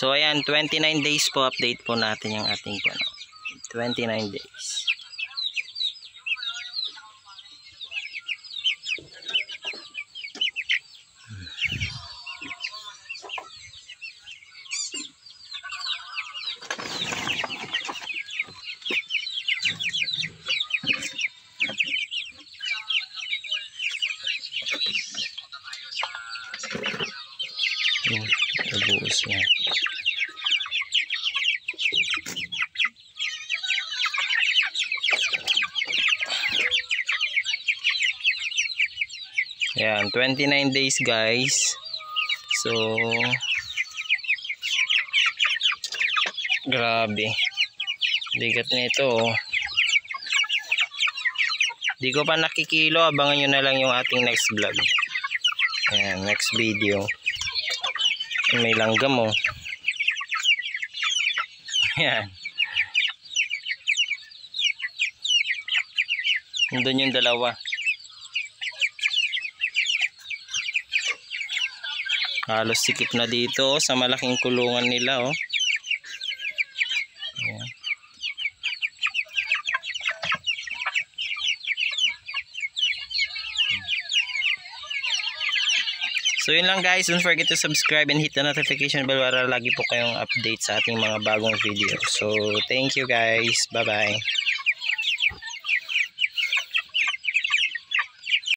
So ayan, 29 days po, update po natin yung ating puno. 29 days. Nabuos niya. Ayan, 29 days guys. So grabe, bigat nito. Di ko pa nakikilo, abangan nyo na lang yung ating next vlog. Ayan, next video. May langgam oh. Ayan. Nandun yung dalawa. Halos sikip na dito sa malaking kulungan nila oh. Ayan. So yun lang guys, don't forget to subscribe and hit the notification bell para lagi po kayong update sa ating mga bagong video. So thank you guys, bye bye.